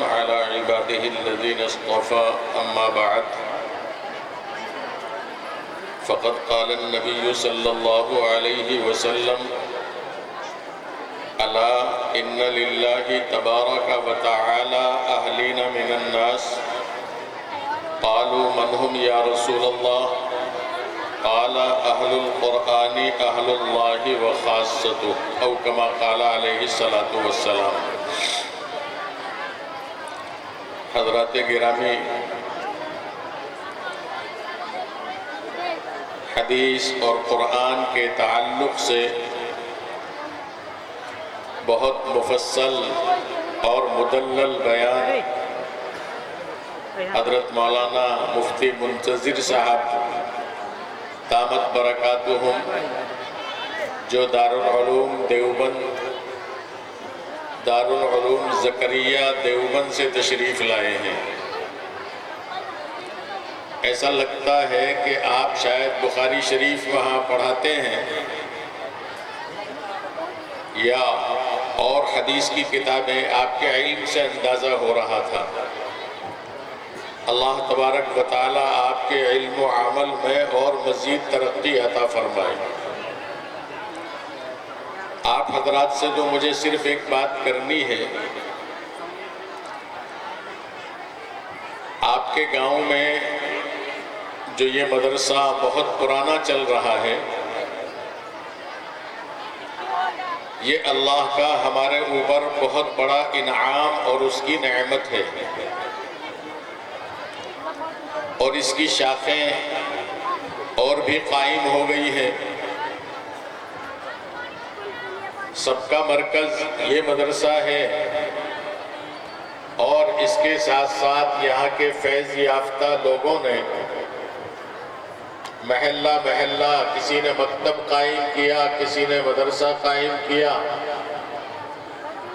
على عباده الذين اصطفى أما بعد فقد قال النبي صلى الله عليه وسلم ألا إن لله تبارك وتعالى أهلين من الناس قالوا من هم يا رسول الله قال أهل القرآن أهل الله وخاصته أو كما قال عليه الصلاة والسلام۔ حضرات گرامی، حدیث اور قرآن کے تعلق سے بہت مفصل اور مدلل بیان حضرت مولانا مفتی منتظر صاحب دامت برکاتہم جو دارالعلوم دیوبند دارالعلوم زکریا دیوبند سے تشریف لائے ہیں۔ ایسا لگتا ہے کہ آپ شاید بخاری شریف وہاں پڑھاتے ہیں یا اور حدیث کی کتابیں، آپ کے علم سے اندازہ ہو رہا تھا۔ اللہ تبارک و تعالی آپ کے علم و عمل میں اور مزید ترقی عطا فرمائے۔ آپ حضرات سے جو مجھے صرف ایک بات کرنی ہے، آپ کے گاؤں میں جو یہ مدرسہ بہت پرانا چل رہا ہے، یہ اللہ کا ہمارے اوپر بہت بڑا انعام اور اس کی نعمت ہے، اور اس کی شاخیں اور بھی قائم ہو گئی ہیں۔ سب کا مرکز یہ مدرسہ ہے، اور اس کے ساتھ ساتھ یہاں کے فیض یافتہ لوگوں نے محلہ محلہ، کسی نے مکتب قائم کیا، کسی نے مدرسہ قائم کیا۔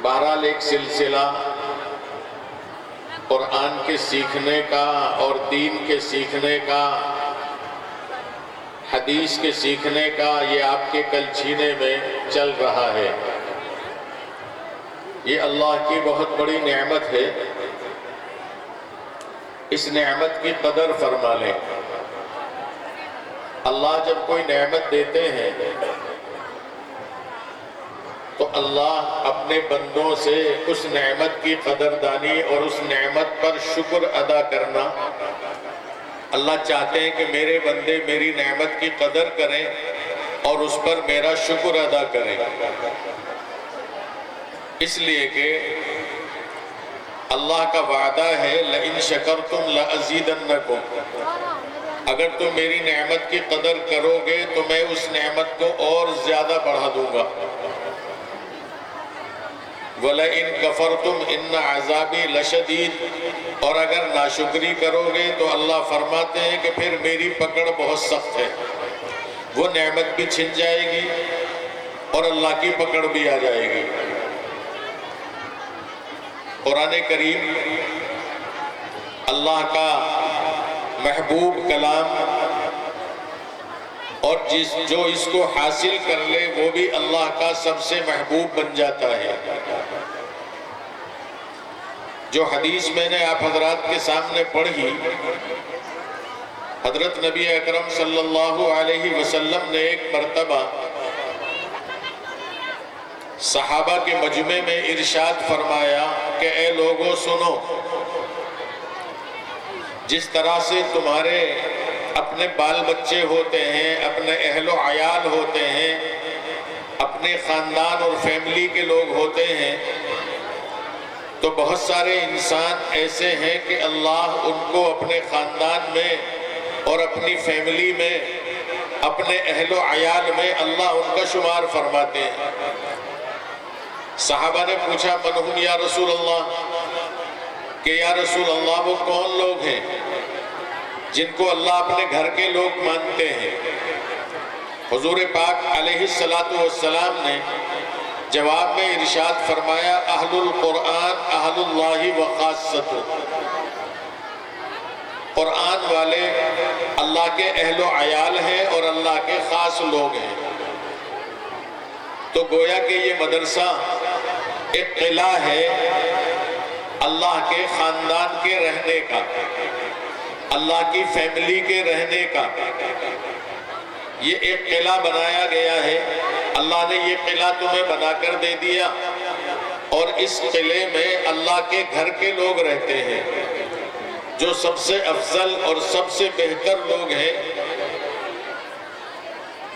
بہرحال ایک سلسلہ قرآن کے سیکھنے کا اور دین کے سیکھنے کا، حدیث کے سیکھنے کا، یہ آپ کے کلچھینے میں چل رہا ہے۔ یہ اللہ کی بہت بڑی نعمت ہے، اس نعمت کی قدر فرما لیں۔ اللہ جب کوئی نعمت دیتے ہیں تو اللہ اپنے بندوں سے اس نعمت کی قدردانی اور اس نعمت پر شکر ادا کرنا، اللہ چاہتے ہیں کہ میرے بندے میری نعمت کی قدر کریں اور اس پر میرا شکر ادا کریں، اس لیے کہ اللہ کا وعدہ ہے لَإِن شَكَرْتُمْ لَأَزِيدَنَّكُمْ، اگر تم میری نعمت کی قدر کرو گے تو میں اس نعمت کو اور زیادہ بڑھا دوں گا۔ وَلَئِن كَفَرْتُمْ إِنَّ عَذَابِي لَشَدِيدٌ، اور اگر ناشکری کرو گے تو اللہ فرماتے ہیں کہ پھر میری پکڑ بہت سخت ہے، وہ نعمت بھی چھن جائے گی اور اللہ کی پکڑ بھی آ جائے گی۔ قرآن کریم اللہ کا محبوب کلام، اور جو اس کو حاصل کر لے وہ بھی اللہ کا سب سے محبوب بن جاتا ہے۔ جو حدیث میں نے آپ حضرات کے سامنے پڑھی، حضرت نبی اکرم صلی اللہ علیہ وسلم نے ایک مرتبہ صحابہ کے مجمع میں ارشاد فرمایا کہ اے لوگوں سنو، جس طرح سے تمہارے اپنے بال بچے ہوتے ہیں، اپنے اہل و عیال ہوتے ہیں، اپنے خاندان اور فیملی کے لوگ ہوتے ہیں، تو بہت سارے انسان ایسے ہیں کہ اللہ ان کو اپنے خاندان میں اور اپنی فیملی میں، اپنے اہل و عیال میں اللہ ان کا شمار فرماتے ہیں۔ صحابہ نے پوچھا من ہم یا رسول اللہ، کہ یا رسول اللہ وہ کون لوگ ہیں جن کو اللہ اپنے گھر کے لوگ مانتے ہیں؟ حضور پاک علیہ السلام نے جواب میں ارشاد فرمایا اہل القرآن اہل اللہ وخاصتہ، قرآن والے اللہ کے اہل و عیال ہیں اور اللہ کے خاص لوگ ہیں۔ تو گویا کہ یہ مدرسہ ایک قلعہ ہے اللہ کے خاندان کے رہنے کا، اللہ کی فیملی کے رہنے کا یہ ایک قلعہ بنایا گیا ہے۔ اللہ نے یہ قلعہ تمہیں بنا کر دے دیا، اور اس قلعے میں اللہ کے گھر کے لوگ رہتے ہیں، جو سب سے افضل اور سب سے بہتر لوگ ہیں،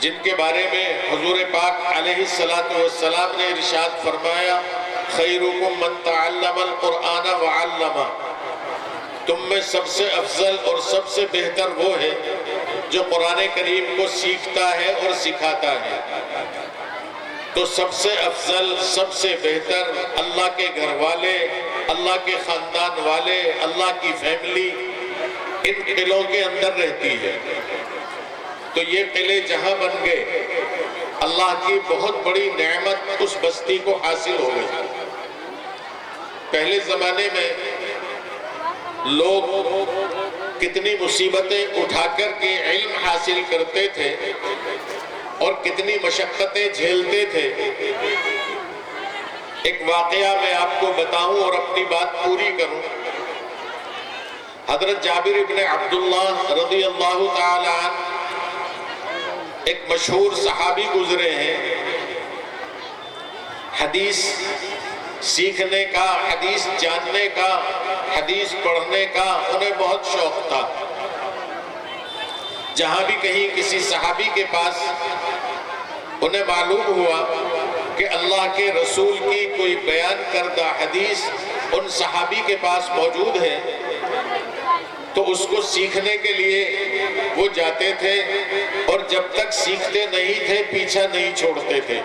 جن کے بارے میں حضور پاک علیہ السلام نے ارشاد فرمایا، خیرکم من تعلم القرآن وعلمہ، تم میں سب سے افضل اور سب سے بہتر وہ ہے جو قرآن کریم کو سیکھتا ہے اور سکھاتا ہے۔ تو سب سے افضل، سب سے بہتر اللہ کے گھر والے، اللہ کے خاندان والے، اللہ کی فیملی ان قلعوں کے اندر رہتی ہے۔ تو یہ قلعے جہاں بن گئے، اللہ کی بہت بڑی نعمت اس بستی کو حاصل ہو گئی۔ پہلے زمانے میں لوگ کتنی مصیبتیں اٹھا کر کے علم حاصل کرتے تھے اور کتنی مشقتیں جھیلتے تھے۔ ایک واقعہ میں آپ کو بتاؤں اور اپنی بات پوری کروں۔ حضرت جابر ابن عبداللہ رضی اللہ تعالی عنہ ایک مشہور صحابی گزرے ہیں۔ حدیث سیکھنے کا، حدیث جاننے کا، حدیث پڑھنے کا انہیں بہت شوق تھا۔ جہاں بھی کہیں کسی صحابی کے پاس انہیں معلوم ہوا کہ اللہ کے رسول کی کوئی بیان کردہ حدیث ان صحابی کے پاس موجود ہے، تو اس کو سیکھنے کے لیے وہ جاتے تھے، اور جب تک سیکھتے نہیں تھے پیچھا نہیں چھوڑتے تھے۔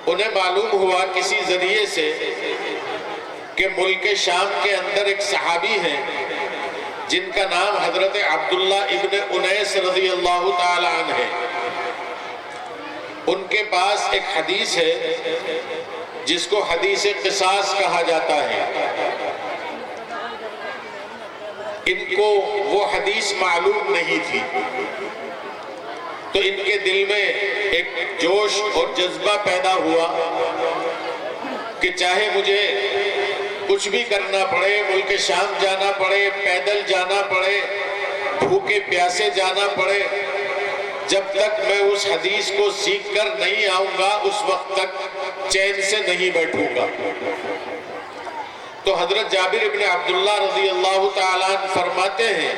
انہیں معلوم ہوا کسی ذریعے سے کہ ملک شام کے اندر ایک صحابی ہیں جن کا نام حضرت عبداللہ ابن انیس رضی اللہ تعالی عنہ ہے۔ ان کے پاس ایک حدیث ہے جس کو حدیث قصاص کہا جاتا ہے۔ ان کو وہ حدیث معلوم نہیں تھی، تو ان کے دل میں ایک جوش اور جذبہ پیدا ہوا کہ چاہے مجھے کچھ بھی کرنا پڑے، ملک شام جانا پڑے، پیدل جانا پڑے، بھوکے پیاسے جانا پڑے، جب تک میں اس حدیث کو سیکھ کر نہیں آؤں گا اس وقت تک چین سے نہیں بیٹھوں گا۔ تو حضرت جابر ابن عبداللہ رضی اللہ تعالیٰ عنہ فرماتے ہیں،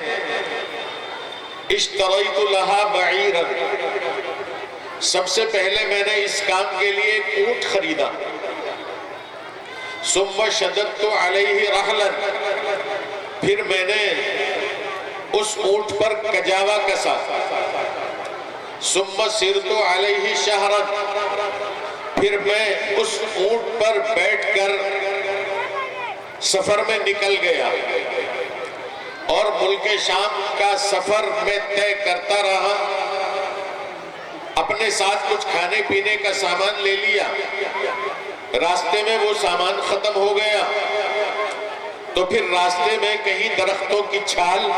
اشتریت لہا بعیرا، سب سے پہلے میں نے اس کام کے لیے ایک اونٹ خریدا، ثم شددت علیہ رحلا، پھر میں نے اس اونٹ پر کجاوا کسا، ثم سرت علیہ شہرا، پھر میں اس اونٹ پر بیٹھ کر سفر میں نکل گیا، اور ملک شام کا سفر میں طے کرتا رہا، اپنے ساتھ کچھ کھانے پینے کا سامان لے لیا، راستے میں وہ سامان ختم ہو گیا، تو پھر راستے میں کہیں درختوں کی چھال،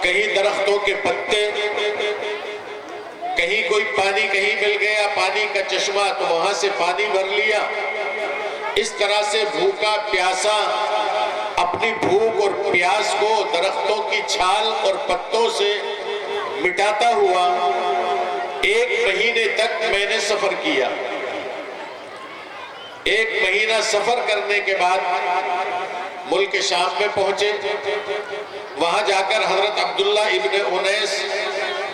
کہیں درختوں کے پتے، کہیں کوئی پانی کہیں مل گیا، پانی کا چشمہ، تو وہاں سے پانی بھر لیا۔ اس طرح سے بھوکا پیاسا اپنی بھوک اور پیاس کو درختوں کی چھال اور پتوں سے مٹاتا ہوا 1 مہینے تک میں نے سفر کیا۔ 1 مہینہ سفر کرنے کے بعد ملک شام میں پہنچے، وہاں جا کر حضرت عبداللہ ابن انیس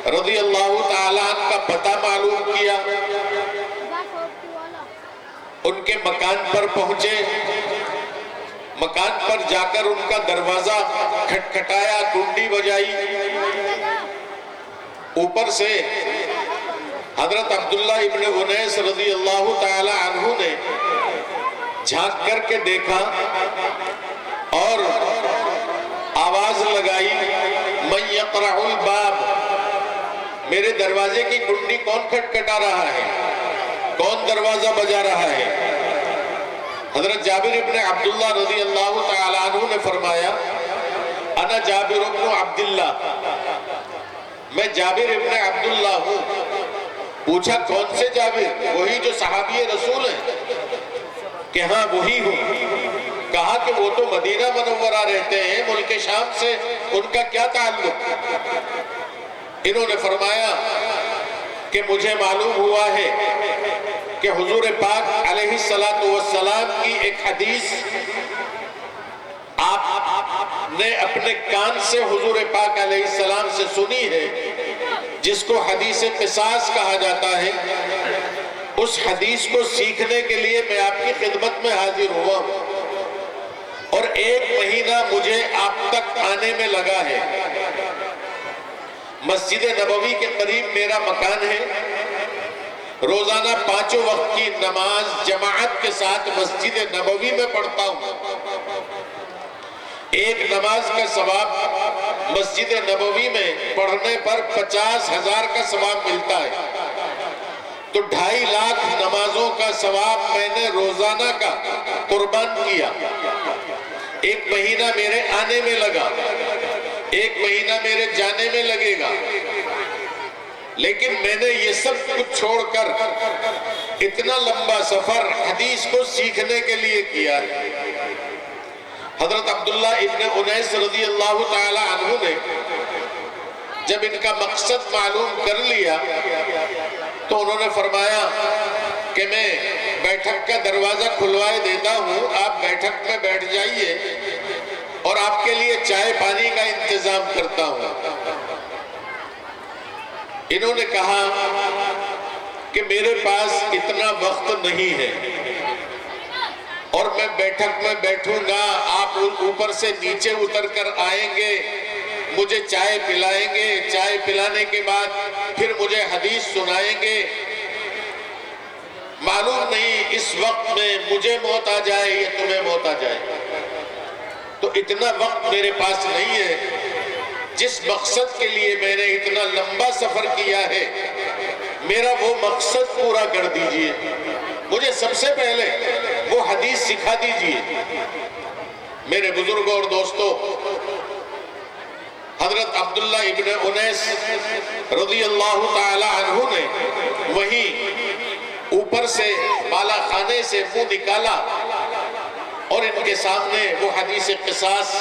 رضی اللہ تعالیٰ عنہ کا پتہ معلوم کیا، ان کے مکان پر پہنچے، مکان پر جا کر ان کا دروازہ کھٹکھٹایا، کنڈی بجائی، اوپر سے حضرت عبداللہ ابن انیس رضی اللہ تعالی عنہ نے جھانک کر کے دیکھا اور آواز لگائی، من یقرع الباب، میرے دروازے کی کنڈی کون کھٹکھٹا رہا ہے، کون دروازہ بجا رہا ہے؟ حضرت جابر ابن عبداللہ رضی اللہ تعالی عنہ نے فرمایا، انا جابر ابن عبداللہ، میں جابر ابن عبداللہ ہوں۔ پوچھا کون سے جابر؟ وہی جو صحابی رسول ہیں۔ کہ ہاں وہی ہوں۔ کہا کہ وہ تو مدینہ منورہ رہتے ہیں، ملک شام سے ان کا کیا تعلق؟ انہوں نے فرمایا کہ مجھے معلوم ہوا ہے کہ حضور پاک علیہ السلام کی ایک حدیث آپ نے اپنے کان سے حضور پاک علیہ السلام سے سنی ہے، جس کو حدیث قصاص کہا جاتا ہے۔ اس حدیث کو سیکھنے کے لیے میں آپ کی خدمت میں حاضر ہوا ہوں، اور 1 مہینہ مجھے آپ تک آنے میں لگا ہے۔ مسجد نبوی کے قریب میرا مکان ہے، روزانہ 5 وقت کی نماز جماعت کے ساتھ مسجد نبوی میں پڑھتا ہوں۔ ایک نماز کا ثواب مسجد نبوی میں پڑھنے پر 50,000 کا ثواب ملتا ہے، تو 2.5 لاکھ نمازوں کا ثواب میں نے روزانہ کا قربان کیا۔ 1 مہینہ میرے آنے میں لگا، 1 مہینہ میرے جانے میں لگے گا، لیکن میں نے یہ سب کچھ چھوڑ کر اتنا لمبا سفر حدیث کو سیکھنے کے لیے کیا ہے۔ حضرت عبداللہ ابن انیس رضی اللہ تعالی عنہ نے جب ان کا مقصد معلوم کر لیا تو انہوں نے فرمایا کہ میں بیٹھک کا دروازہ کھلوائے دیتا ہوں، آپ بیٹھک میں بیٹھ جائیے اور آپ کے لیے چائے پانی کا انتظام کرتا ہوں۔ انہوں نے کہا کہ میرے پاس اتنا وقت نہیں ہے اور میں بیٹھک میں بیٹھوں گا، آپ اوپر سے نیچے اتر کر آئیں گے، مجھے چائے پلائیں گے، چائے پلانے کے بعد پھر مجھے حدیث سنائیں گے، معلوم نہیں اس وقت میں مجھے موت آ جائے یا تمہیں موت آ جائے، تو اتنا وقت میرے پاس نہیں ہے۔ جس مقصد کے لیے میں نے اتنا لمبا سفر کیا ہے، میرا وہ مقصد پورا کر دیجئے، مجھے سب سے پہلے وہ حدیث سکھا دیجئے۔ میرے بزرگوں اور دوستوں، حضرت عبداللہ ابن انیس رضی اللہ تعالی عنہ نے وہیں اوپر سے بالا خانے سے منہ نکالا اور ان کے سامنے وہ حدیث قصاص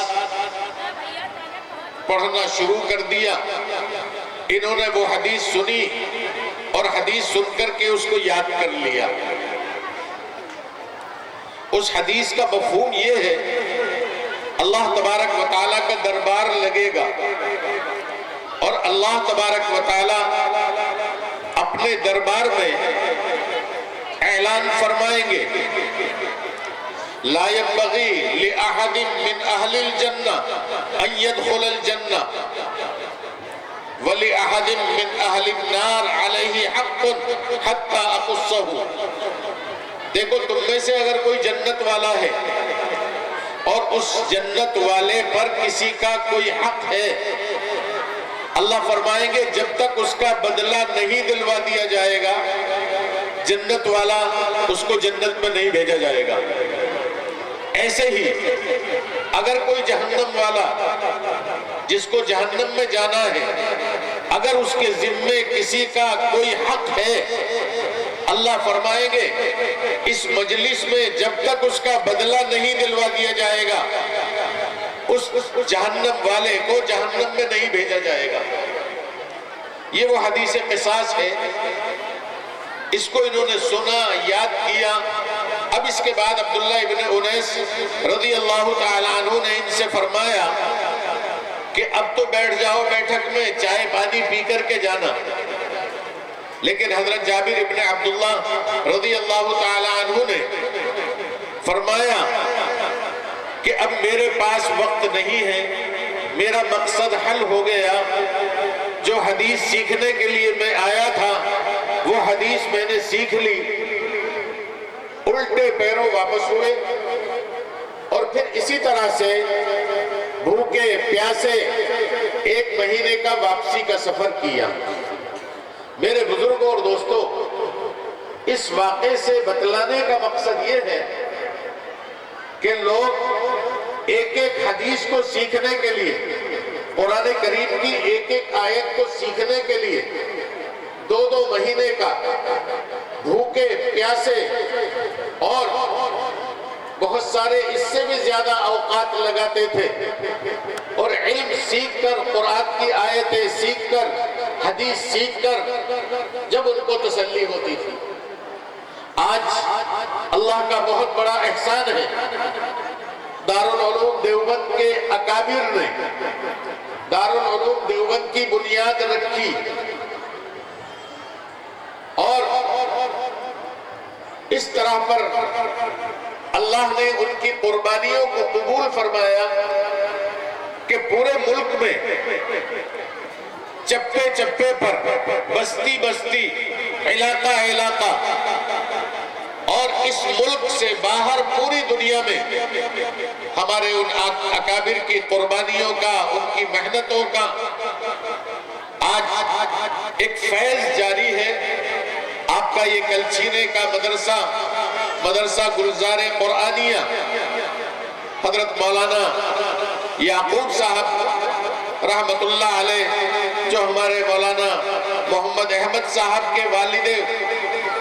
پڑھنا شروع کر دیا۔ انہوں نے وہ حدیث سنی اور حدیث سن کر کے اس کو یاد کر لیا۔ اس حدیث کا مفہوم یہ ہے، اللہ تبارک و تعالیٰ کا دربار لگے گا اور اللہ تبارک و تعالیٰ اپنے دربار میں اعلان فرمائیں گے، لا ينبغي لأحد من أهل الجنة أن يدخل الجنة ولأحد من أهل النار عليه حق حتى أقصه۔ دیکھو تم میں سے اگر کوئی جنت والا ہے اور اس جنت والے پر کسی کا کوئی حق ہے، اللہ فرمائیں گے جب تک اس کا بدلہ نہیں دلوا دیا جائے گا، جنت والا اس کو جنت میں نہیں بھیجا جائے گا۔ ایسے ہی اگر کوئی جہنم والا جس کو جہنم میں جانا ہے، اگر اس کے ذمے کسی کا کوئی حق ہے، اللہ فرمائیں گے اس مجلس میں جب تک اس کا بدلہ نہیں دلوا دیا جائے گا، اس جہنم والے کو جہنم میں نہیں بھیجا جائے گا۔ یہ وہ حدیث قصاص ہے، اس کو انہوں نے سنا، یاد کیا۔ اب اس کے بعد عبداللہ ابن انیس رضی اللہ تعالی عنہ نے ان سے فرمایا کہ اب تو بیٹھ جاؤ بیٹھک میں، چائے پانی پی کر کے جانا۔ لیکن حضرت جابر ابن عبداللہ رضی اللہ تعالی عنہ نے فرمایا کہ اب میرے پاس وقت نہیں ہے، میرا مقصد حل ہو گیا، جو حدیث سیکھنے کے لیے میں آیا تھا وہ حدیث میں نے سیکھ لی۔ الٹے پیروں واپس ہوئے اور پھر اسی طرح سے بھوکے پیاسے 1 مہینے کا واپسی کا سفر کیا۔ میرے بزرگوں اور دوستوں، اس واقعے سے بتلانے کا مقصد یہ ہے کہ لوگ ایک ایک حدیث کو سیکھنے کے لیے، قرآن کریم کی ایک ایک آیت کو سیکھنے کے لیے 2 مہینے کا بھوکے پیاسے اور بہت سارے اس سے بھی زیادہ اوقات لگاتے تھے اور علم سیکھ کر، قرآن کی آیتیں سیکھ کر، حدیث سیکھ کر جب ان کو تسلی ہوتی تھی۔ آج اللہ کا بہت بڑا احسان ہے، دارالعلوم دیوبند کے اکابر نے دارالعلوم دیوبند کی بنیاد رکھی اور اس طرح پر اللہ نے ان کی قربانیوں کو قبول فرمایا کہ پورے ملک میں چپے چپے پر، بستی بستی، علاقہ علاقہ اور اس ملک سے باہر پوری دنیا میں ہمارے ان اکابر کی قربانیوں کا، ان کی محنتوں کا آج ایک فیض جاری ہے۔ آپ کا یہ کلچینے کا مدرسہ گلزار قرآنیہ، حضرت مولانا یعقوب صاحب رحمت اللہ علیہ، جو ہمارے مولانا محمد احمد صاحب کے والد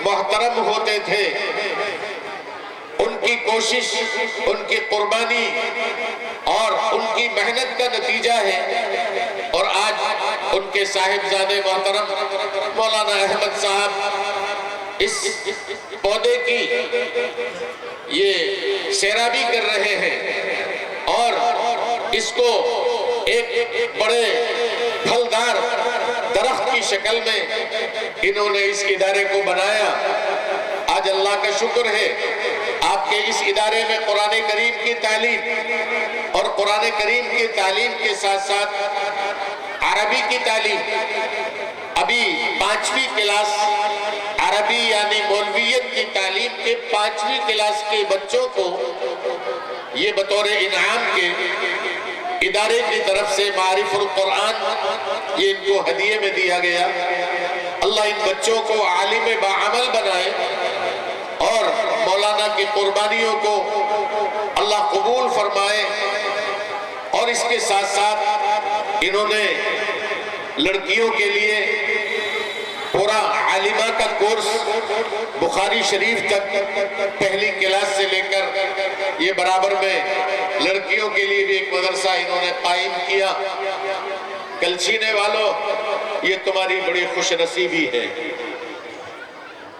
محترم ہوتے تھے، ان کی کوشش، ان کی قربانی اور ان کی محنت کا نتیجہ ہے۔ اور آج ان کے صاحبزادے محترم مولانا احمد صاحب اس پودے کی یہ سیرابی کر رہے ہیں اور اس کو ایک بڑے پھلدار درخت کی شکل میں انہوں نے اس ادارے کو بنایا۔ آج اللہ کا شکر ہے، آپ کے اس ادارے میں قرآن کریم کی تعلیم اور قرآن کریم کی تعلیم کے ساتھ ساتھ عربی کی تعلیم، ابھی 5ویں کلاس عربی یعنی مولویت کی تعلیم کے 5ویں کلاس کے بچوں کو یہ بطور انعام کے ادارے کی طرف سے معارف القرآن یہ ان کو ہدیے میں دیا گیا۔ اللہ ان بچوں کو عالم باعمل بنائے اور مولانا کی قربانیوں کو اللہ قبول فرمائے۔ اور اس کے ساتھ ساتھ انہوں نے لڑکیوں کے لیے پورا عالمہ کا کورس بخاری شریف تک پہلی کلاس سے لے کر یہ برابر میں لڑکیوں کے لیے بھی ایک مدرسہ انہوں نے قائم کیا۔ کلچینے والوں، یہ تمہاری بڑی خوش نصیبی ہے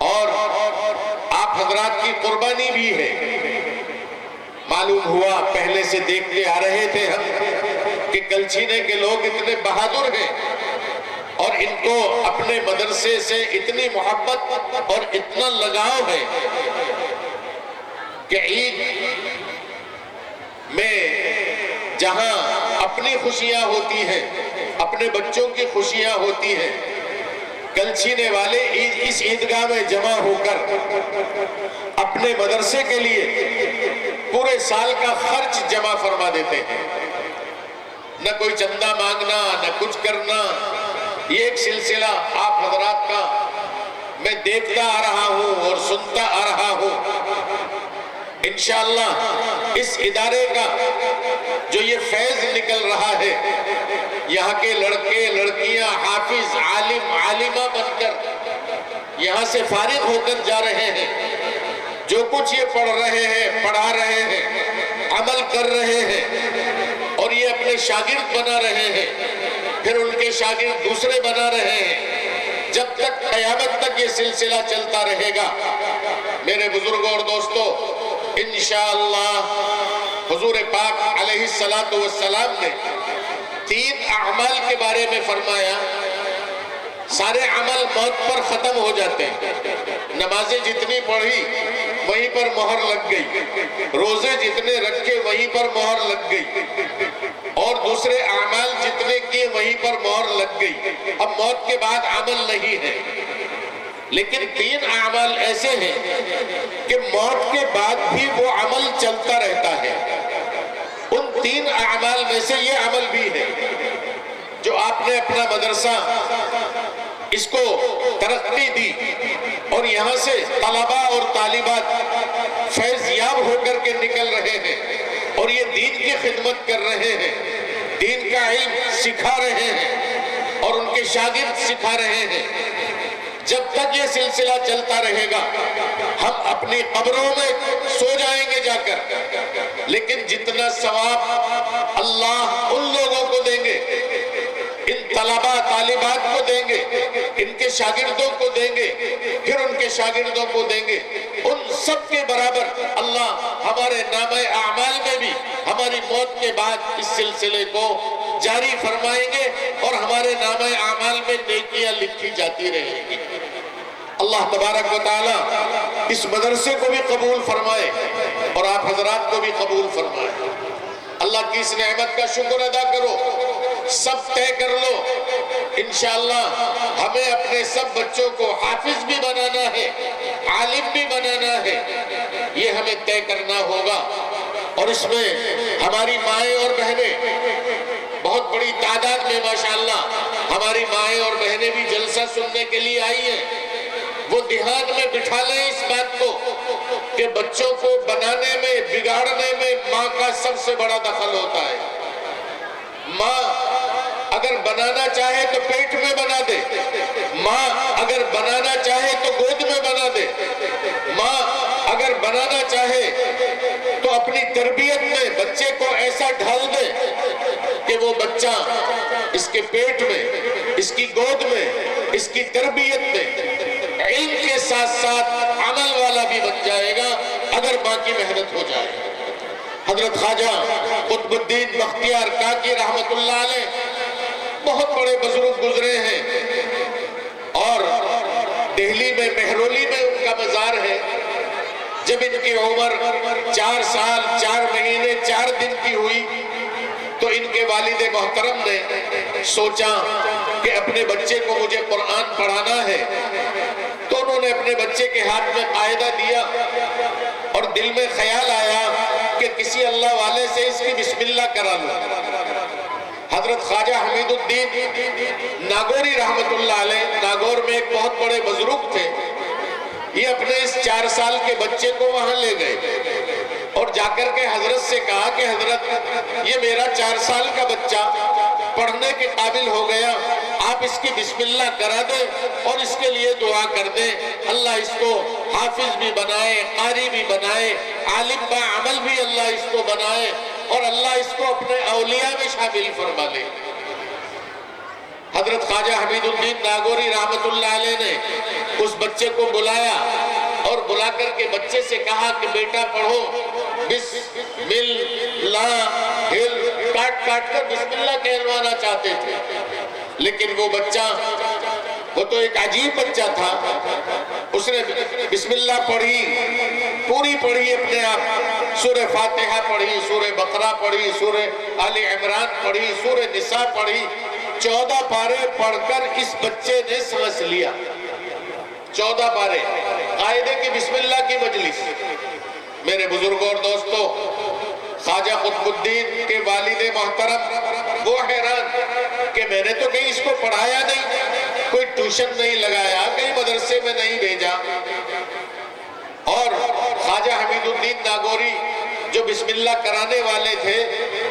اور آپ حضرات کی قربانی بھی ہے۔ معلوم ہوا، پہلے سے دیکھتے آ رہے تھے ہم کہ کلچینے کے لوگ اتنے بہادر ہیں اور ان کو اپنے مدرسے سے اتنی محبت اور اتنا لگاؤ ہے کہ عید میں جہاں اپنی خوشیاں ہوتی ہیں، اپنے بچوں کی خوشیاں ہوتی ہیں، کلچینے والے اس عیدگاہ میں جمع ہو کر اپنے مدرسے کے لیے پورے سال کا خرچ جمع فرما دیتے ہیں۔ نہ کوئی چندہ مانگنا، نہ کچھ کرنا، یہ ایک سلسلہ آپ حضرات کا میں دیکھتا آ رہا ہوں اور سنتا آ رہا ہوں۔ انشاءاللہ اس ادارے کا جو یہ فیض نکل رہا ہے، یہاں کے لڑکے لڑکیاں حافظ عالم عالمہ بن کر یہاں سے فارغ ہو کر جا رہے ہیں، جو کچھ یہ پڑھ رہے ہیں، پڑھا رہے ہیں، عمل کر رہے ہیں اور یہ اپنے شاگرد بنا رہے ہیں، پھر ان کے شاگرد دوسرے بنا رہے ہیں، جب تک قیامت تک یہ سلسلہ چلتا رہے گا۔ میرے بزرگوں اور دوستوں، انشاءاللہ حضور پاک علیہ السلام نے 3 اعمال کے بارے میں فرمایا۔ سارے عمل موت پر ختم ہو جاتے ہیں، نمازیں جتنی پڑھی وہیں پر مہر لگ گئی، روزے جتنے رکھے وہیں پر مہر لگ گئی اور دوسرے اعمال جتنے کیے وہیں پر مہر لگ گئی۔ اب موت کے بعد عمل نہیں ہے، لیکن 3 اعمال ایسے ہیں کہ موت کے بعد بھی وہ عمل چلتا رہتا ہے۔ ان 3 اعمال میں سے یہ عمل بھی ہے جو آپ نے اپنا مدرسہ اس کو ترقی دی اور یہاں سے طلباء اور طالبات فیض یاب ہو کر کے نکل رہے ہیں اور یہ دین کی خدمت کر رہے ہیں، دین کا علم سکھا رہے ہیں اور ان کے شاگرد سکھا رہے ہیں۔ جب تک یہ سلسلہ چلتا رہے گا ہم اپنی قبروں میں سو جائیں گے جا کر، لیکن جتنا ثواب اللہ ان لوگوں کو دیں گے، ان طلباء طالبات کو دیں گے، ان کے شاگردوں کو دیں گے، پھر ان کے شاگردوں کو دیں گے، ان سب کے برابر اللہ ہمارے نامہ اعمال میں بھی ہماری موت کے بعد اس سلسلے کو جاری فرمائیں گے اور ہمارے نامہ اعمال میں نیکیاں لکھی جاتی رہیں گی۔ اللہ تبارک و تعالی اس مدرسے کو بھی قبول فرمائے اور آپ حضرات کو بھی قبول فرمائے۔ اللہ کی اس نعمت کا شکر ادا کرو، سب طے کر لو انشاءاللہ ہمیں اپنے سب بچوں کو حافظ بھی بنانا ہے، عالم بھی بنانا ہے، یہ ہمیں طے کرنا ہوگا۔ اور اس میں ہماری مائیں اور بہنیں بہت بڑی تعداد میں ماشاءاللہ ہماری مائیں اور بہنیں بھی جلسہ سننے کے لیے آئی ہیں، وہ دھیان میں بٹھا لیں اس بات کو کہ بچوں کو بنانے میں بگاڑنے میں ماں کا سب سے بڑا دخل ہوتا ہے۔ ماں اگر بنانا چاہے تو پیٹ میں بنا دے، ماں اگر بنانا چاہے تو گود میں بنا دے، ماں اگر بنانا چاہے تو اپنی تربیت میں بچے کو ایسا ڈھال دے کہ وہ بچہ اس کے پیٹ میں، اس کی گود میں، اس کی تربیت میں علم کے ساتھ ساتھ عمل والا بھی بن جائے گا اگر ماں کی محنت ہو جائے۔ حضرت خواجہ قطب الدین بختیار کاکی رحمت اللہ علیہ بہت بڑے بزرگ گزرے ہیں اور دہلی میں مہرولی میں ان کا مزار ہے۔ جب ان کی عمر 4 سال 4 مہینے 4 دن کی ہوئی تو ان کے والد محترم نے سوچا کہ اپنے بچے کو مجھے قرآن پڑھانا ہے، تو انہوں نے اپنے بچے کے ہاتھ میں قاعدہ دیا اور دل میں خیال آیا کہ کسی اللہ والے سے اس کی بسم اللہ کرا لوں۔ حضرت خواجہ حمید الدین ناگوری رحمت اللہ علیہ، ناگور میں ایک بہت بڑے بزرگ تھے، یہ اپنے اس 4 سال کے بچے کو وہاں لے گئے اور جا کر کے حضرت سے کہا کہ حضرت یہ میرا 4 سال کا بچہ پڑھنے کے قابل ہو گیا، آپ اس کی بسم اللہ کرا دیں اور اس کے لیے دعا کر دیں، اللہ اس کو حافظ بھی بنائے، قاری بھی بنائے، عالم با عمل بھی اللہ اس کو بنائے اور اللہ اس کو اپنے اولیاء میں شامل فرما لے۔ حضرت خواجہ حمید الدین ناگوری رحمت اللہ علیہ نے اس بچے کو بلایا اور بلا کر کے بچے سے کہا کہ بیٹا پڑھو بسم اللہ، کاٹ کاٹ کر بسم اللہ کہلوانا چاہتے تھے، لیکن وہ بچہ، وہ تو ایک عجیب بچہ تھا، اس نے بسم اللہ پڑھی، پوری پڑھی اپنے آپ، سورہ فاتحہ پڑھی، سورہ بقرہ پڑھی، سورہ آل عمران پڑھی، سورہ نساء پڑھی، 14 پارے پڑھ کر اس بچے نے سانس لیا۔ 14 پارے قاعدے کی بسم اللہ کی مجلس۔ میرے بزرگوں اور دوستوں، خواجہ قطب الدین کے والد محترم وہ حیران کہ میں نے تو کہیں اس کو پڑھایا نہیں، کوئی ٹیوشن نہیں لگایا، کہیں مدرسے میں نہیں بھیجا، اور خواجہ حمید الدین ناگوری جو بسم اللہ کرانے والے تھے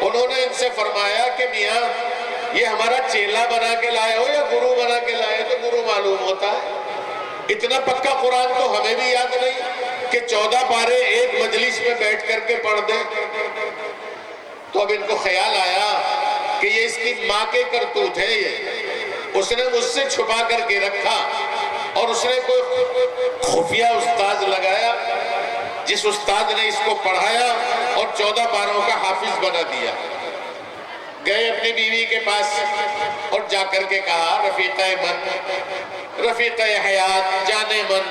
انہوں نے ان سے فرمایا کہ میاں یہ ہمارا چیلا بنا کے لائے ہو یا گرو بنا کے لائے تو گرو معلوم ہوتا ہے، اتنا پکا قرآن تو ہمیں بھی یاد نہیں کہ 14 پارے ایک مجلس میں بیٹھ کر کے پڑھ دیں۔ تو اب ان کو خیال آیا کہ یہ اس کی ماں کے کرتوت ہے، یہ اس نے مجھ سے چھپا کر کے رکھا اور اس نے کوئی خفیہ استاذ لگایا جس استاد نے اس کو پڑھایا اور 14 پاروں کا حافظ بنا دیا۔ گئے اپنی بیوی کے پاس اور جا کر کے کہا رفیقہ من، رفیقہ حیات، جانے من،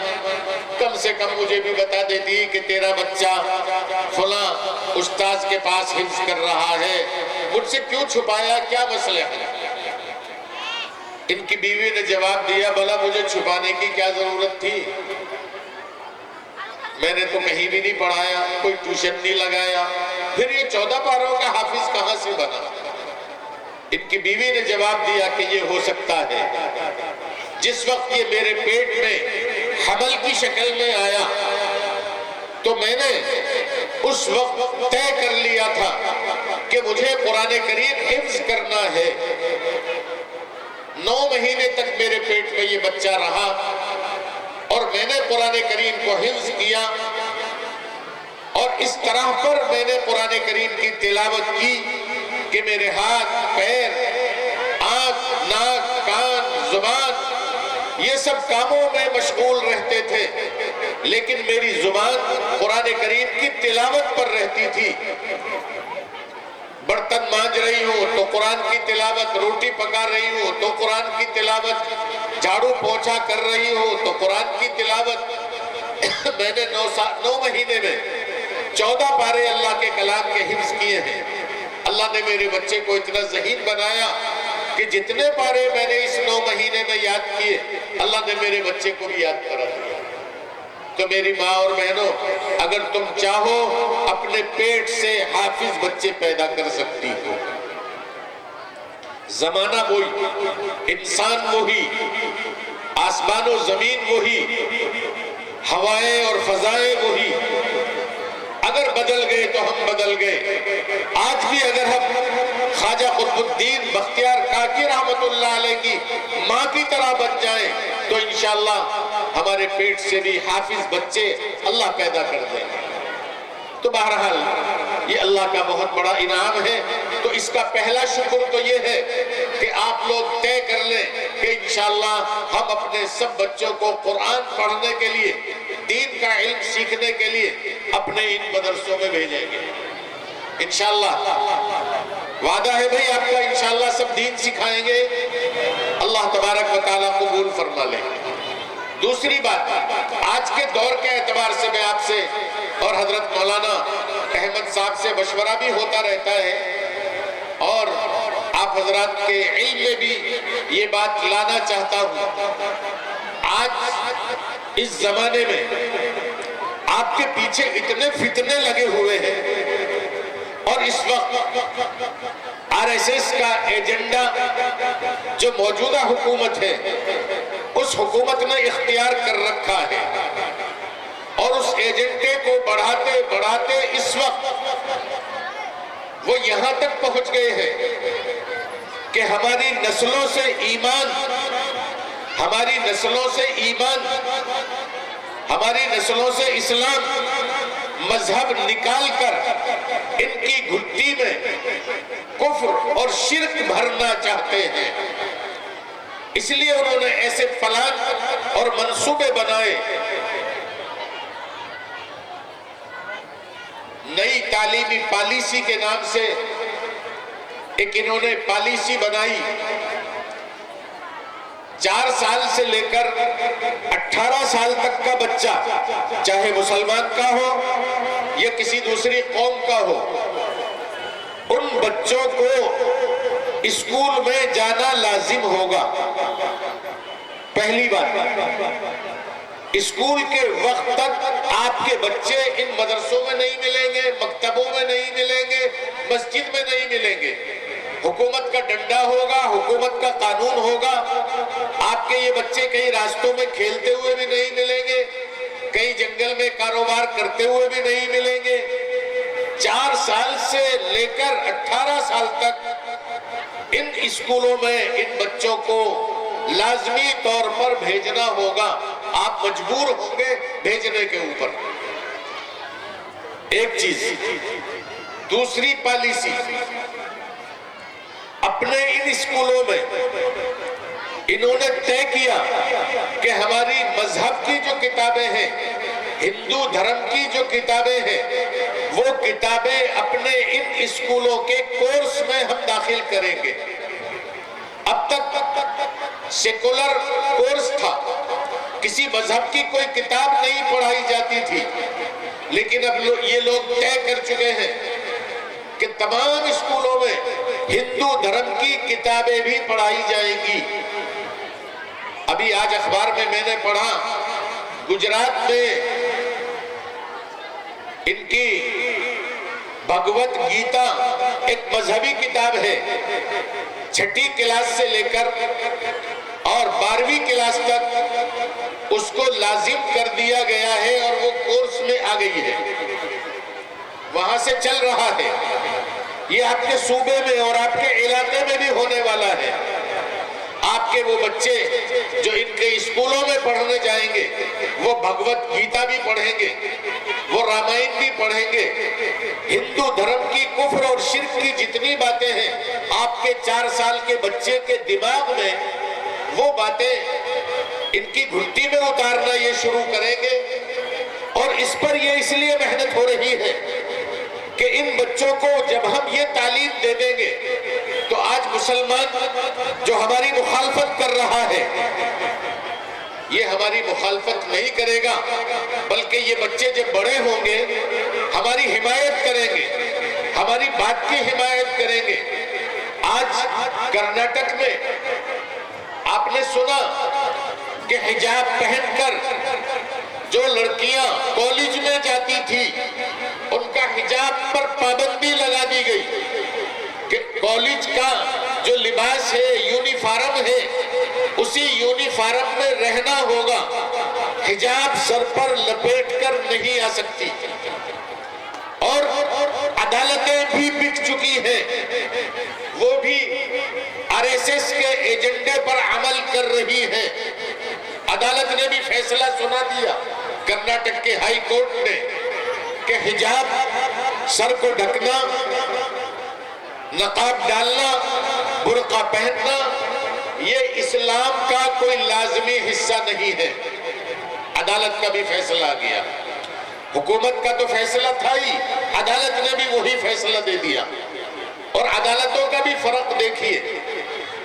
کم سے کم مجھے بھی بتا دیتی کہ تیرا بچہ فلاں استاذ کے پاس حفظ کر رہا ہے، مجھ سے کیوں چھپایا، کیا مسئلہ ہے؟ ان کی بیوی نے جواب دیا بھلا مجھے چھپانے کی کیا ضرورت تھی، میں نے تو کہیں بھی نہیں پڑھایا، کوئی ٹیوشن نہیں لگایا، پھر یہ 14 پاروں کا حافظ کہاں سے بنا؟ ان کی بیوی نے جواب دیا کہ یہ ہو سکتا ہے جس وقت یہ میرے پیٹ میں حمل کی شکل میں آیا تو میں نے اس وقت طے کر لیا تھا کہ مجھے قرآن کریم حفظ کرنا ہے۔ 9 مہینے تک میرے پیٹ میں یہ بچہ رہا، اور میں نے قرآن کریم کو حفظ کیا، اور اس طرح پر میں نے قرآن کریم کی تلاوت کی کہ میرے ہاتھ، پیر، آنکھ، ناک، کان، زبان یہ سب کاموں میں مشغول رہتے تھے، لیکن میری زبان قرآن کریم کی تلاوت پر رہتی تھی۔ برتن مانج رہی ہوں تو قرآن کی تلاوت، روٹی پکا رہی ہوں تو قرآن کی تلاوت، جھاڑو پوچھا کر رہی ہوں تو قرآن کی تلاوت۔ میں نے 9 مہینے میں 14 پارے اللہ کے کلام کے حفظ کیے ہیں۔ اللہ نے میرے بچے کو اتنا ذہین بنایا کہ جتنے پارے میں نے اس 9 مہینے میں یاد کیے، اللہ نے میرے بچے کو بھی یاد کرا دیا۔ تو میری ماں اور بہنوں، اگر تم چاہو اپنے پیٹ سے حافظ بچے پیدا کر سکتی ہو۔ زمانہ وہی، انسان وہی، آسمان و زمین وہی، ہوائیں اور فضائیں وہی۔ اگر بدل گئے تو ہم بدل گئے۔ آج بھی اگر ہم خواجہ قطب الدین بختیار کاکی رحمت اللہ علیہ کی ماں کی طرح بن جائیں تو انشاءاللہ ہمارے پیٹ سے بھی حافظ بچے اللہ پیدا کر دیں۔ تو بہرحال یہ اللہ کا بہت بڑا انعام ہے۔ تو اس کا پہلا شکر تو یہ ہے کہ آپ لوگ طے کر لیں کہ انشاءاللہ ہم اپنے سب بچوں کو قرآن پڑھنے کے لیے، دین کا علم سیکھنے کے لیے اپنے ان مدرسوں میں بھیجیں گے انشاءاللہ۔ وعدہ ہے بھئی آپ کا، انشاءاللہ سب دین سکھائیں گے۔ اللہ تبارک و تعالیٰ قبول فرما لیں۔ دوسری بات، آج کے دور کے اعتبار سے میں آپ سے اور حضرت مولانا احمد صاحب سے مشورہ بھی ہوتا رہتا ہے، اور آپ حضرات کے علم میں بھی یہ بات لانا چاہتا ہوں۔ آج اس زمانے میں آپ کے پیچھے اتنے فتنے لگے ہوئے ہیں، اور اس وقت RSS کا ایجنڈا جو موجودہ حکومت ہے، اس حکومت نے اختیار کر رکھا ہے، اور اس ایجنڈے کو بڑھاتے بڑھاتے اس وقت وہ یہاں تک پہنچ گئے ہیں کہ ہماری نسلوں سے ایمان، ہماری نسلوں سے ایمان، ہماری نسلوں سے اسلام، مذہب نکال کر ان کی گھٹی میں کفر اور شرک بھرنا چاہتے ہیں۔ اس لیے انہوں نے ایسے پلان اور منصوبے بنائے۔ نئی تعلیمی پالیسی کے نام سے ایک انہوں نے پالیسی بنائی۔ 4 سال سے لے کر 18 سال تک کا بچہ، چاہے مسلمان کا ہو یا کسی دوسری قوم کا ہو، ان بچوں کو اسکول میں جانا لازم ہوگا۔ پہلی بات، اسکول کے وقت تک آپ کے بچے ان مدرسوں میں نہیں ملیں گے، مکتبوں میں نہیں ملیں گے، مسجد میں نہیں ملیں گے۔ حکومت کا ڈنڈا ہوگا، حکومت کا قانون ہوگا۔ آپ کے یہ بچے کئی راستوں میں کھیلتے ہوئے بھی نہیں ملیں گے، کئی جنگل میں کاروبار کرتے ہوئے بھی نہیں ملیں گے۔ 4 سال سے لے کر 18 سال تک ان اسکولوں میں ان بچوں کو لازمی طور پر بھیجنا ہوگا۔ آپ مجبور ہوں گے بھیجنے کے اوپر۔ ایک چیز۔ دوسری پالیسی، اپنے ان اسکولوں میں انہوں نے طے کیا کہ ہماری مذہب کی جو کتابیں ہیں، ہندو دھرم کی جو کتابیں ہیں، وہ کتابیں اپنے ان اسکولوں کے کورس میں ہم داخل کریں گے۔ اب تک سیکولر کورس تھا، کسی مذہب کی کوئی کتاب نہیں پڑھائی جاتی تھی، لیکن اب یہ لوگ طے کر چکے ہیں کہ تمام اسکولوں میں ہندو دھرم کی کتابیں بھی پڑھائی جائیں گی۔ ابھی آج اخبار میں نے پڑھا، گجرات میں ان کی بھگوت گیتا ایک مذہبی کتاب ہے، 6ٹھی کلاس سے لے کر اور 12ویں کلاس تک اس کو لازم کر دیا گیا ہے، اور وہ کورس میں آ گئی ہے، وہاں سے چل رہا ہے۔ یہ آپ کے صوبے میں اور آپ کے علاقے میں بھی ہونے والا ہے۔ آپ کے وہ بچے جو ان کے اسکولوں میں پڑھنے جائیں گے وہ بھگوت گیتا بھی پڑھیں گے، وہ رامائن بھی پڑھیں گے، ہندو دھرم کی کفر اور شرک کی جتنی باتیں ہیں آپ کے 4 سال کے بچے کے دماغ میں وہ باتیں ان کی گھٹی میں اتارنا یہ شروع کریں گے۔ اور اس پر یہ اس لیے محنت ہو رہی ہے کہ ان بچوں کو جب ہم یہ تعلیم دے دیں گے تو آج مسلمان جو ہماری مخالفت کر رہا ہے یہ ہماری مخالفت نہیں کرے گا، بلکہ یہ بچے جب بڑے ہوں گے ہماری حمایت کریں گے، ہماری بات کی حمایت کریں گے۔ آج کرناٹک میں آپ نے سنا کہ حجاب پہن کر جو لڑکیاں کالج میں جاتی تھی ان کا حجاب پر پابندی لگا دی گئی کہ کالج کا جو لباس ہے یونیفارم ہے اسی یونیفارم میں رہنا ہوگا، حجاب سر پر لپیٹ کر نہیں آ سکتی۔ اور عدالتیں بھی بک چکی ہیں، وہ بھی RSS کے ایجنڈے پر عمل کر رہی ہیں۔ عدالت نے بھی فیصلہ سنا دیا کرناٹک کے ہائی کورٹ نے کہ حجاب، سر کو ڈھکنا، نقاب ڈالنا، برقع پہننا یہ اسلام کا کوئی لازمی حصہ نہیں ہے۔ عدالت کا بھی فیصلہ آ گیا، حکومت کا تو فیصلہ تھا ہی، عدالت نے بھی وہی فیصلہ دے دیا۔ اور عدالتوں کا بھی فرق دیکھیے،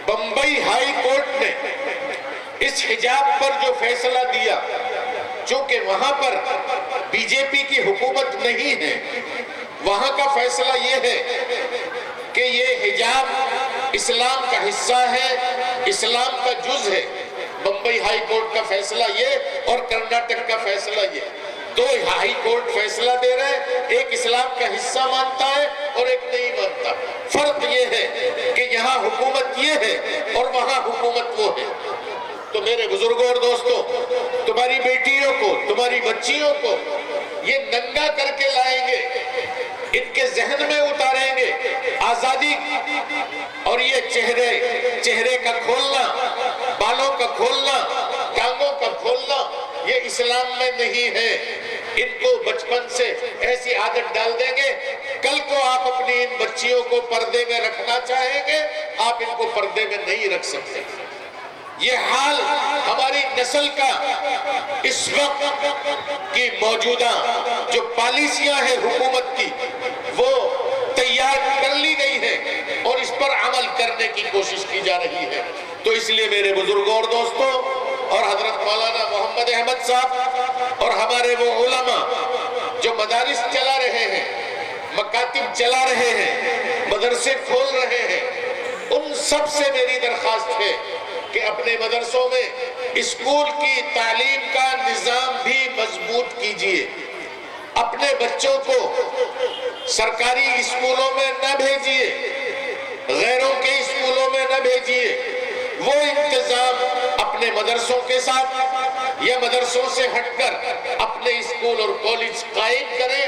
بمبئی ہائی کورٹ نے اس حجاب پر جو فیصلہ دیا، چونکہ وہاں پر بی جے پی کی حکومت نہیں ہے، وہاں کا فیصلہ یہ ہے کہ یہ حجاب اسلام کا حصہ ہے، اسلام کا جز ہے۔ بمبئی ہائی کورٹ کا فیصلہ یہ اور کرناٹک کا فیصلہ یہ، دو ہائی کورٹ فیصلہ دے رہے ہیں، ایک اسلام کا حصہ مانتا ہے اور ایک نہیں مانتا۔ فرق یہ ہے کہ یہاں حکومت یہ ہے اور وہاں حکومت وہ ہے۔ تو میرے بزرگوں اور دوستوں، تمہاری بیٹیوں کو، تمہاری بچیوں کو یہ ننگا کر کے لائیں گے، ان کے ذہن میں اتاریں گے آزادی، اور یہ چہرے کا کھولنا، بالوں کا کھولنا، ٹانگوں کا کھولنا یہ اسلام میں نہیں ہے۔ ان کو بچپن سے ایسی عادت ڈال دیں گے، کل کو آپ اپنی ان بچیوں کو پردے میں رکھنا چاہیں گے، آپ ان کو پردے میں نہیں رکھ سکتے۔ یہ حال ہماری نسل کا اس وقت کی موجودہ جو پالیسیاں ہیں حکومت کی وہ تیار کر لی گئی ہے اور اس پر عمل کرنے کی کوشش کی جا رہی ہے۔ تو اس لیے میرے بزرگوں اور دوستوں اور حضرت مولانا محمد احمد صاحب اور ہمارے وہ علماء جو مدارس چلا رہے ہیں، مکاتب چلا رہے ہیں، مدرسے کھول رہے ہیں، ان سب سے میری درخواست ہے کہ اپنے مدرسوں میں اسکول کی تعلیم کا نظام بھی مضبوط کیجئے۔ اپنے بچوں کو سرکاری اسکولوں میں نہ بھیجئے، غیروں کے اسکولوں میں نہ بھیجئے، وہ انتظام اپنے مدرسوں کے ساتھ یا مدرسوں سے ہٹ کر اپنے اسکول اور کالج قائم کریں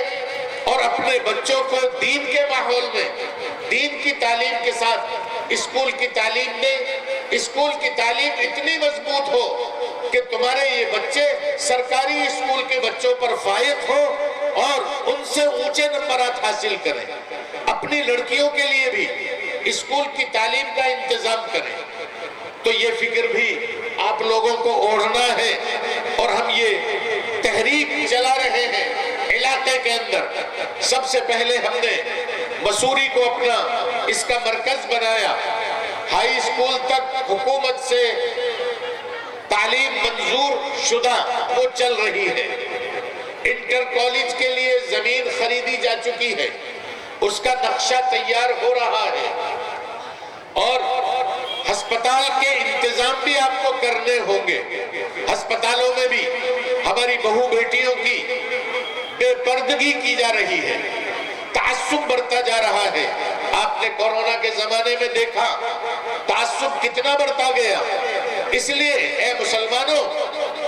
اور اپنے بچوں کو دین کے ماحول میں دین کی تعلیم کے ساتھ اسکول کی تعلیم دیں۔ اسکول کی تعلیم اتنی مضبوط ہو کہ تمہارے یہ بچے سرکاری اسکول کے بچوں پر فائق ہو اور ان سے اونچے نمبرات حاصل کریں۔ اپنی لڑکیوں کے لیے بھی اسکول کی تعلیم کا انتظام کریں۔ تو یہ فکر بھی آپ لوگوں کو اوڑھنا ہے، اور ہم یہ تحریک چلا رہے ہیں علاقے کے اندر۔ سب سے پہلے ہم نے مسوری کو اپنا اس کا مرکز بنایا، ہائی اسکول تک حکومت سے تعلیم منظور شدہ وہ چل رہی ہے۔ انٹر کالج کے لیے زمین خریدی جا چکی ہے، اس کا نقشہ تیار ہو رہا ہے، اور ہسپتال کے انتظام بھی آپ کو کرنے ہوں گے۔ ہسپتالوں میں بھی ہماری بہو بیٹیوں کی بے پردگی کی جا رہی ہے، تعصب بڑھتا جا رہا ہے۔ آپ نے کورونا کے زمانے میں دیکھا تعصب کتنا بڑھتا گیا۔ اس لیے اے مسلمانوں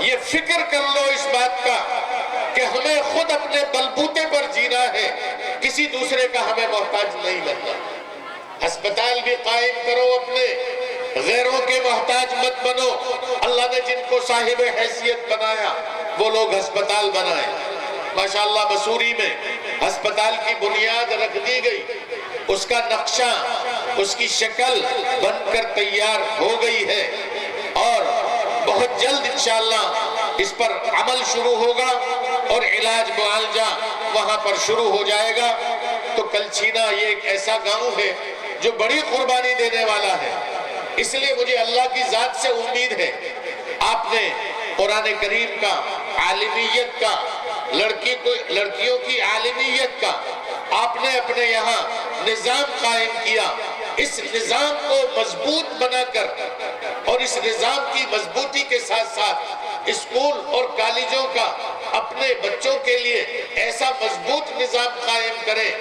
یہ فکر کر لو اس بات کا کہ ہمیں خود اپنے بلبوتے پر جینا ہے، کسی دوسرے کا ہمیں محتاج نہیں بننا۔ ہسپتال بھی قائم کرو اپنے، غیروں کے محتاج مت بنو. اللہ نے جن کو صاحب حیثیت بنایا وہ لوگ ہسپتال بنائے. ماشاءاللہ مسوری میں ہسپتال کی بنیاد رکھ دی گئی، اس کا نقشہ، اس کی شکل بن کر تیار ہو گئی ہے، اور بہت جلد انشاءاللہ اس پر عمل شروع ہوگا اور علاج معالجہ وہاں پر شروع ہو جائے گا. تو کلچھینا یہ ایک ایسا گاؤں ہے جو بڑی قربانی دینے والا ہے. اس لیے مجھے اللہ کی ذات سے امید ہے، آپ نے قرآن کریم کا، عالمیت کا، لڑکیوں کی عالمیت کا آپ نے اپنے یہاں نظام قائم کیا. اس نظام کو مضبوط بنا کر اور اس نظام کی مضبوطی کے ساتھ ساتھ اسکول اور کالجوں کا اپنے بچوں کے لیے ایسا مضبوط نظام قائم کریں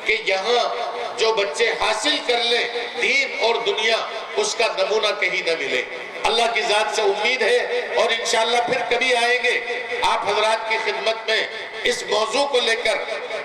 کہ یہاں جو بچے حاصل کر لیں دین اور دنیا، اس کا نمونہ کہیں نہ ملے. اللہ کی ذات سے امید ہے، اور انشاءاللہ پھر کبھی آئیں گے آپ حضرات کی خدمت میں اس موضوع کو لے کر،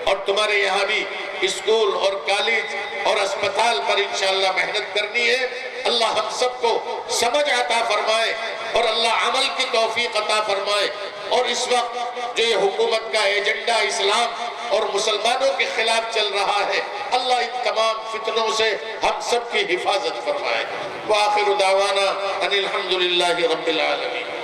اور تمہارے یہاں بھی اسکول اور کالج اور اسپتال پر انشاءاللہ محنت کرنی ہے. اللہ ہم سب کو سمجھ عطا فرمائے اور اللہ عمل کی توفیق عطا فرمائے. اور اس وقت جو یہ حکومت کا ایجنڈا اسلام اور مسلمانوں کے خلاف چل رہا ہے، اللہ ان تمام فتنوں سے ہم سب کی حفاظت فرمائے. وآخر دعوانا ان الحمدللہ رب العالمین.